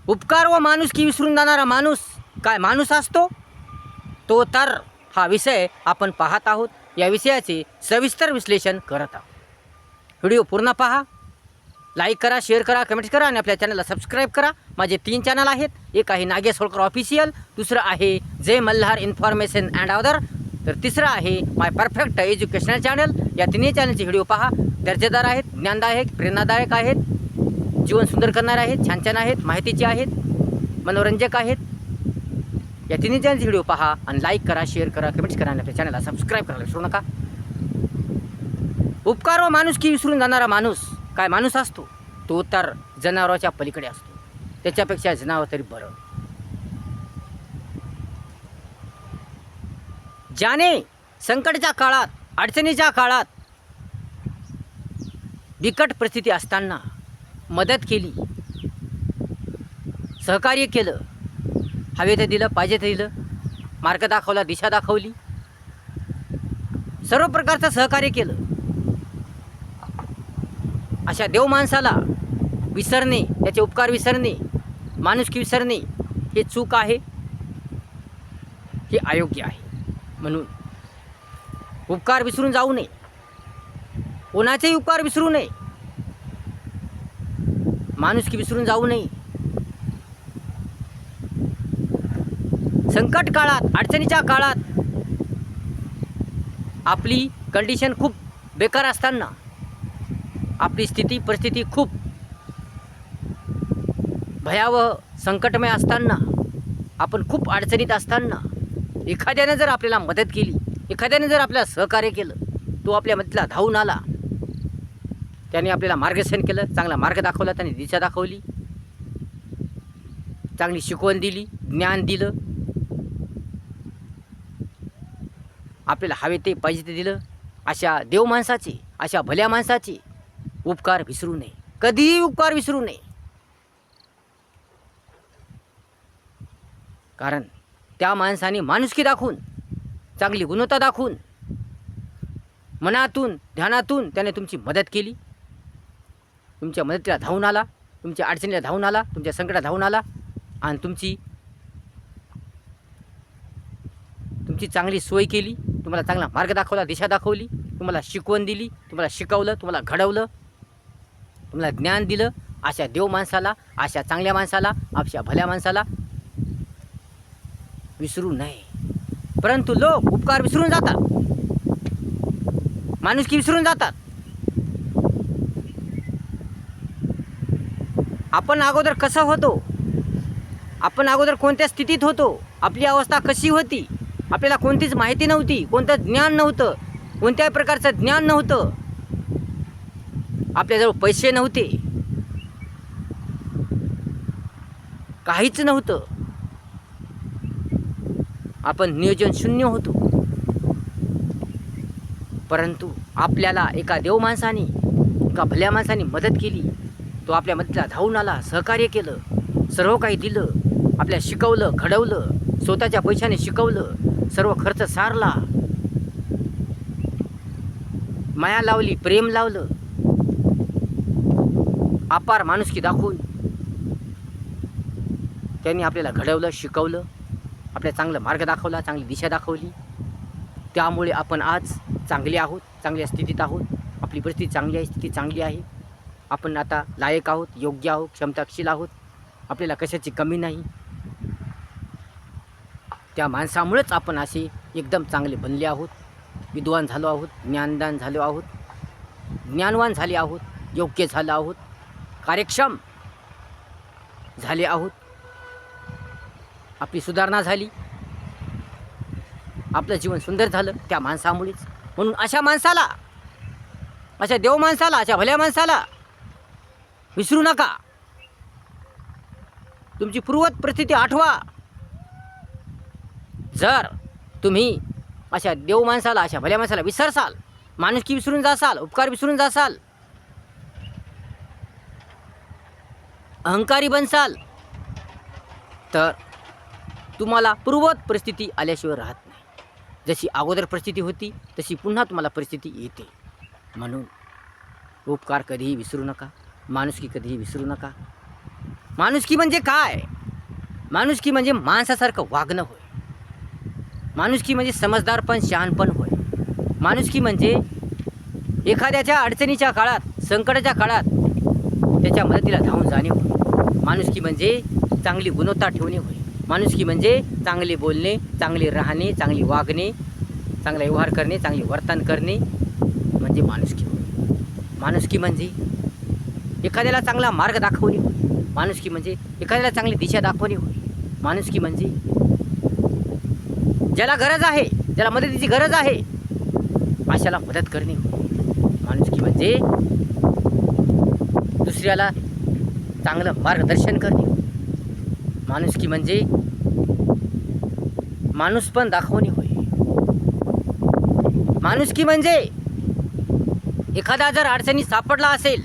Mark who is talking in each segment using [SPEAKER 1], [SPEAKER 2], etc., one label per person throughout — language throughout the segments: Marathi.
[SPEAKER 1] उपकार व माणुसकी विसरून जाणारा माणूस काय माणूस असतो? तो तर हा विषय आपण पाहत आहोत. या विषयाचे सविस्तर विश्लेषण करत आहोत. व्हिडिओ पूर्ण पहा, लाईक करा, शेअर करा, कमेंट करा आणि आपल्या चॅनलला सबस्क्राईब करा. माझे 3 चॅनल आहेत. एक आहे नागेश होळकर ऑफिशियल, दुसरं आहे जय मल्हार इन्फॉर्मेशन अँड अदर, तर तिसरं आहे माय परफेक्ट एज्युकेशनल चॅनल. या तिन्ही चॅनलचे व्हिडिओ पहा. दर्जेदार आहेत, ज्ञानदायक, प्रेरणादायक आहेत, जीवन सुंदर करणारे आहेत, छान छान आहेत, माहितीचे आहेत, मनोरंजक आहेत. या तिन्ही चॅनलचे व्हिडिओ पहा आणि लाईक करा, शेअर करा, कमेंट्स करा आणि आपल्या चॅनलला सबस्क्राईब करायला विसरू नका. उपकार व माणुसकी विसरून जाणारा माणूस काय माणूस असतो? तो तर जनावराच्या पलीकडे असतो. त्याच्यापेक्षा जनावर तरी बरं. ज्याने संकटाच्या काळात, अडचणीच्या काळात, बिकट परिस्थिती असताना मदत केली, सहकार्य केलं, हवे ते दिलं, पाहिजे ते दिलं, मार्ग दाखवला, दिशा दाखवली, सर्व प्रकारचं सहकार्य केलं, अशा देव माणसाला विसरणे, त्याचे उपकार विसरणे, माणुसकी विसरणे हे चूक आहे, हे अयोग्य आहे. म्हणून उपकार विसरून जाऊ नये, कोणाचेही उपकार विसरू नये, माणुसकी विसरून जाऊ नये. संकट काळात, अडचणीच्या काळात आपली कंडिशन खूप बेकार असताना, आपली स्थिती परिस्थिती खूप भयावह संकटमय असताना, आपण खूप अडचणीत असताना एखाद्याने जर आपल्याला मदत केली, एखाद्याने जर आपल्याला सहकार्य केलं, तो आपल्या मदतीला धावून आला, त्याने आपल्याला मार्गदर्शन केलं, चांगला मार्ग दाखवला, त्याने दिशा दाखवली, चांगली शिकवण दिली, ज्ञान दिलं, आपल्याला हवे ते पाहिजे ते दिलं, अशा देव माणसाचे, अशा भल्या माणसाचे उपकार विसरू नये, कधीही उपकार विसरू नये. कारण त्या माणसाने माणुसकी दाखवून, चांगली गुणवत्ता दाखवून, मनातून, ध्यानातून त्याने तुमची मदत केली, तुमच्या मदतीला धावून आला, तुमच्या अडचणीला धावून आला, तुमच्या संकटाला धावून आला आणि तुमची चांगली सोय केली, तुम्हाला चांगला मार्ग दाखवला, दिशा दाखवली, तुम्हाला शिकवण दिली, तुम्हाला शिकवलं, तुम्हाला घडवलं, तुम्हाला ज्ञान दिलं. अशा देव माणसाला, अशा चांगल्या माणसाला, अशा भल्या माणसाला विसरू नये. परंतु लोक उपकार विसरून जातात, माणुसकी विसरून जातात. आपण अगोदर कसं होतो, आपण अगोदर कोणत्या स्थितीत होतो, आपली अवस्था कशी होती, आपल्याला कोणतीच माहिती नव्हती, कोणतं ज्ञान नव्हतं, कोणत्याही प्रकारचं ज्ञान नव्हतं, आपल्याजवळ पैसे नव्हते, काहीच नव्हतं, आपण नियोजन शून्य होतो. परंतु आपल्याला एका देव माणसाने, एका भल्या माणसाने मदत केली, तो आपल्या मदतीला धावून आला, सहकार्य केलं, सर्व काही दिलं, आपल्याला शिकवलं, घडवलं, स्वतःच्या पैशाने शिकवलं, सर्व खर्च सारला, माया लावली, प्रेम लावलं, अपार माणुसकी दाखवून त्यांनी आपल्याला घडवलं, शिकवलं, आपल्याला चांगला मार्ग दाखवला, चांगली दिशा दाखवली. त्यामुळे आपण आज चांगले आहोत, चांगल्या स्थितीत आहोत, आपली परिस्थिती चांगली आहे, स्थिती चांगली आहे, आपण आता लायक आहोत, योग्य आहोत, क्षमताशील आहोत, आपल्याला कशाची कमी नाही. त्या माणसामुळेच आपण असे एकदम चांगले बनले आहोत, विद्वान झालो आहोत, ज्ञानदान झालो आहोत, ज्ञानवान झाले आहोत, योग्य झालो आहोत, कार्यक्षम झाले आहोत, आपली सुधारणा झाली, आपलं जीवन सुंदर झालं त्या माणसामुळेच. म्हणून अशा माणसाला, अशा देव माणसाला, अशा भल्या माणसाला विसरू नका. तुमची पूर्वत परिस्थिती आठवा. जर तुम्ही अशा देव माणसाला, अशा भल्या माणसाला विसरसाल, माणुसकी विसरून जासाल, उपकार विसरून जासाल, अहंकारी बनसाल, तर तुम्हाला पूर्वत परिस्थिती आल्याशिवाय राहत नाही. जशी अगोदर परिस्थिती होती तशी पुन्हा तुम्हाला परिस्थिती येते. म्हणून उपकार कधीही विसरू नका, माणुसकी कधीही विसरू नका. माणुसकी म्हणजे काय? माणुसकी म्हणजे माणसासारखं वागणं होय. माणुसकी म्हणजे समजदारपण, शहाणपण होय. माणुसकी म्हणजे एखाद्याच्या अडचणीच्या काळात, संकटाच्या काळात त्याच्या मदतीला धावून जाणे होय. माणुसकी म्हणजे चांगली गुणवत्ता ठेवणे होय. माणुसकी म्हणजे चांगले बोलणे, चांगले राहणे, चांगली वागणे, चांगला व्यवहार करणे, चांगले वर्तन करणे म्हणजे माणुसकी होय. माणुसकी म्हणजे एखाद्याला चांगला मार्ग दाखवणे होय. माणुसकी म्हणजे एखाद्याला चांगली दिशा दाखवणे होय. माणुसकी म्हणजे ज्याला गरज आहे, ज्याला मदतीची गरज आहे अशाला मदत करणे होय. माणुसकी म्हणजे दुसऱ्याला चांगलं मार्गदर्शन करणे. माणुसकी म्हणजे माणूसपण दाखवणे होय. माणुसकी म्हणजे एखादा जर अडचणीत सापडला असेल,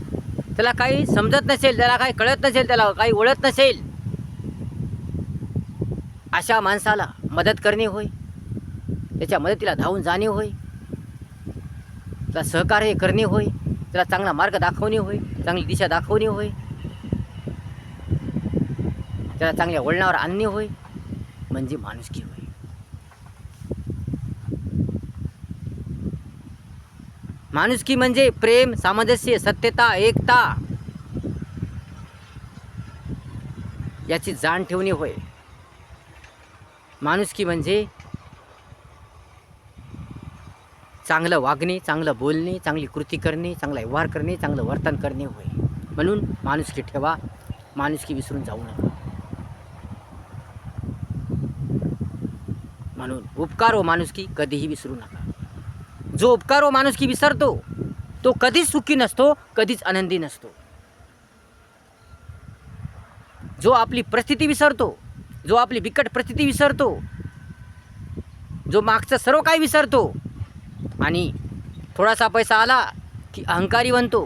[SPEAKER 1] त्याला काही समजत नसेल, त्याला काही कळत नसेल, त्याला काही ओळख नसेल, अशा माणसाला मदत करणे होय. त्याच्या मदतीला धावून जाणे होय. त्याला सहकार्य करणे होय. त्याला चांगला मार्ग दाखवणे होय. चांगली दिशा दाखवणे होय. त्याला चांगल्या वळणावर आणणे होय म्हणजे माणुसकी होय. माणुसकी म्हणजे प्रेम, सामंजस्य, सत्यता, एकता याची जाण ठेवणे होय. माणुसकी म्हणजे चांगलं वागणे, चांगलं बोलणे, चांगली कृती करणे, चांगला व्यवहार करणे, चांगलं वर्तन करणे होय. म्हणून माणुसकी ठेवा, माणुसकी विसरून जाऊ नका. म्हणून उपकार व माणुसकी कधीही विसरू नका. जो उपकार व माणुसकी विसरतो तो कधीच सुखी नसतो, कधीच आनंदी नसतो. जो आपली परिस्थिती विसरतो, जो आपली बिकट परिस्थिती विसरतो, जो मागचं सर्व काही विसरतो आणि थोडासा पैसा आला की अहंकारी बनतो,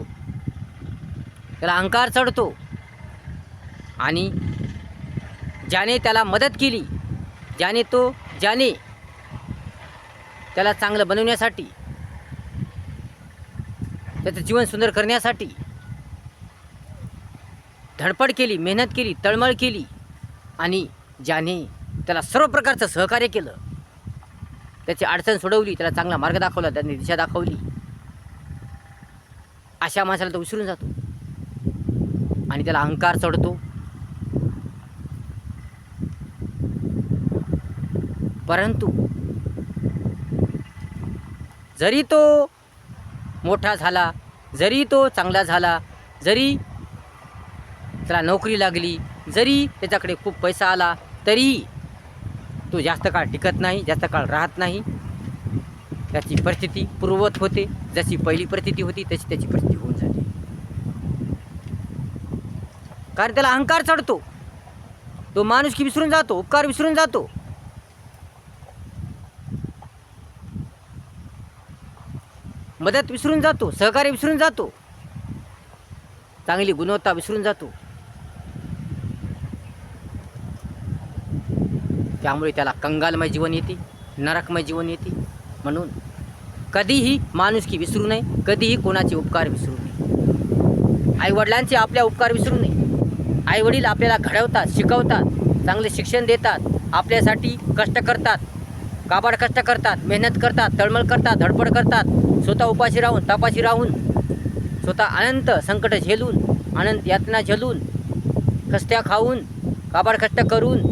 [SPEAKER 1] त्याला अहंकार चढतो आणि ज्याने त्याला मदत केली, ज्याने त्याला चांगलं बनवण्यासाठी, त्याचं जीवन सुंदर करण्यासाठी धडपड केली, मेहनत केली, तळमळ केली आणि ज्याने त्याला सर्व प्रकारचं सहकार्य केलं, त्याची अडचण सोडवली, त्याला चांगला मार्ग दाखवला, त्याने दिशा दाखवली, अशा माणसाला तो विसरून जातो आणि त्याला अहंकार चढतो. परंतु जरी तो मोठा झाला, जरी तो चांगला झाला, जरी त्याला नोकरी लागली, जरी त्याच्याकडे खूप पैसा आला, तरी तो जास्त काळ टिकत नाही, जास्त काळ राहत नाही. त्याची परिस्थिती पूर्ववत होते. जशी पहिली परिस्थिती होती तशी त्याची परिस्थिती होऊन जाते. कारण त्याला अहंकार चढतो, तो माणुसकी विसरून जातो, उपकार विसरून जातो. मदत विसरून जातो, सहकार्य विसरून जातो, चांगली गुणवत्ता विसरून जातो. त्यामुळे त्याला कंगालमय जीवन येते, नरकमय जीवन येते. म्हणून कधीही माणुसकी विसरू नये, कधीही कोणाचे उपकार विसरू नये. आईवडिलांचे आपल्या उपकार विसरू नये. आईवडील आपल्याला घडवतात, शिकवतात, चांगले शिक्षण देतात, आपल्यासाठी कष्ट करतात, काबाड कष्ट करतात, मेहनत करतात, तळमळ करतात, धडपड करतात, स्वतः उपाशी राहून, तापाशी राहून, स्वतः अनंत संकट झेलून, अनंत यातना झेलून, कस्त्या खाऊन, काबाड कष्ट करून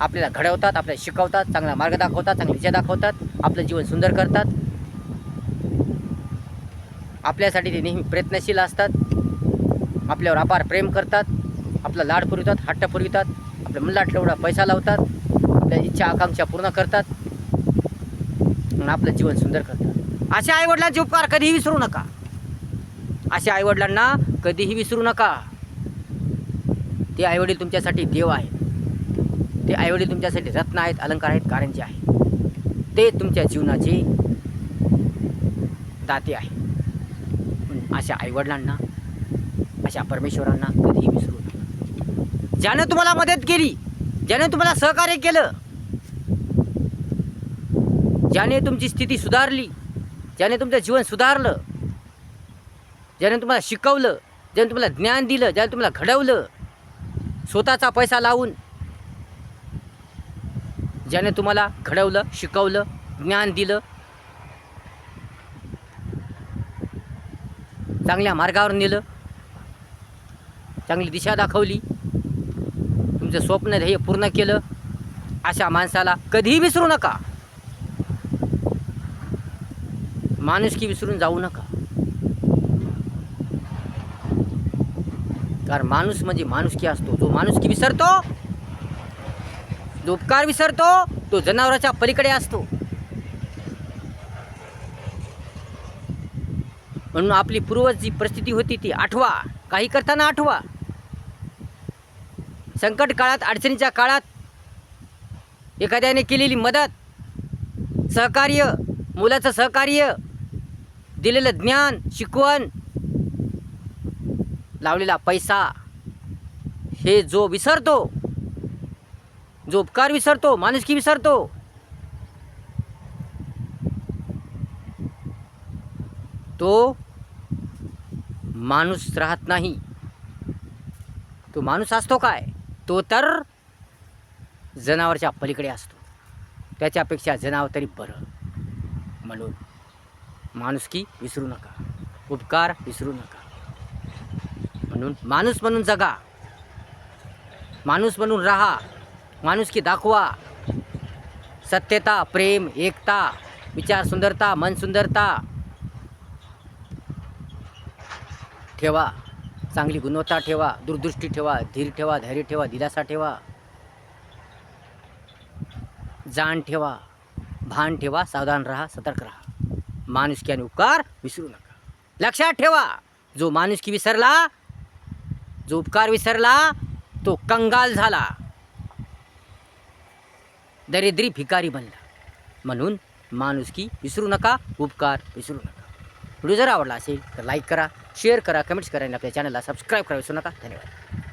[SPEAKER 1] आपल्याला घडवतात, आपल्याला शिकवतात, चांगला मार्ग दाखवतात, चांगली दिशा दाखवतात, आपलं जीवन सुंदर करतात. आपल्यासाठी ते नेहमी प्रयत्नशील असतात, आपल्यावर अपार प्रेम करतात, आपला लाड पुरवितात, हट्ट पुरवितात, आपल्या मुलात तेवढा पैसा लावतात, आपल्या इच्छा आकांक्षा पूर्ण करतात आणि आपलं जीवन सुंदर करतात. अशा आईवडिलांचे उपकार कधीही विसरू नका. अशा आईवडिलांना कधीही विसरू नका. ते आईवडील तुमच्यासाठी देव आहेत. ते आईवडील तुमच्यासाठी रत्न आहेत, अलंकार आहेत, कारंजे आहेत. ते तुमच्या जीवनाचे दाते आहेत. अशा आईवडिलांना, अशा परमेश्वरांना कधीही विसरू नका. ज्यानं तुम्हाला मदत केली, ज्याने तुम्हाला सहकार्य केलं, ज्याने तुमची स्थिती सुधारली, ज्याने तुमचं जीवन सुधारलं, ज्याने तुम्हाला शिकवलं, ज्याने तुम्हाला ज्ञान दिलं, ज्याने तुम्हाला घडवलं, स्वतःचा पैसा लावून ज्याने तुम्हाला घडवलं, शिकवलं, ज्ञान दिलं, चांगल्या मार्गावर नेलं, चांगली दिशा दाखवली, तुमचं स्वप्न ध्येय पूर्ण केलं, अशा माणसाला कधीही विसरू नका. माणुसकी विसरून जाऊ नका. कारण माणूस म्हणजे माणुसकी असतो. जो माणुसकी विसरतो, जो उपकार विसरतो, तो जनावराच्या पलीकडे असतो. म्हणून आपली पूर्वज जी परिस्थिती होती ती आठवा. काही करताना आठवा. संकट काळात, अडचणीच्या काळात एखाद्याने केलेली मदत, सहकार्य, मुलाचं सहकार्य, दिलेलं ज्ञान, शिकवण, लावलेला पैसा, हे जो विसरतो, जो उपकार विसरतो, माणुसकी विसरतो, तो माणूस राहत नाही. तो माणूस असतो काय? तो तर जनावरच्या पलीकडे असतो. त्याच्यापेक्षा जनावर तरी बरं. म्हणून माणुसकी विसरू नका, उपकार विसरू नका. म्हणून माणूस म्हणून जगा, माणूस म्हणून राहा, माणुसकी दाखवा. सत्यता, प्रेम, एकता, विचार सुंदरता, मन सुंदरता ठेवा. चांगली गुणवत्ता ठेवा, दूरदृष्टी ठेवा, धीर ठेवा, धैर्य ठेवा, दिलासा ठेवा, जाण ठेवा, भान ठेवा, सावधान राहा, सतर्क राहा. माणुसकी आणि उपकार विसरू नका. लक्षात ठेवा, जो माणुसकी विसरला, जो उपकार विसरला, तो कंगाल झाला, दरिद्री भिकारी बनला. म्हणून माणुसकी विसरू नका, उपकार विसरू नका. व्हिडिओ जर आवडला असेल तर लाईक करा, शेअर करा, कमेंट्स करा आणि आपल्या चॅनलला सबस्क्राईब करा विसरू नका. धन्यवाद.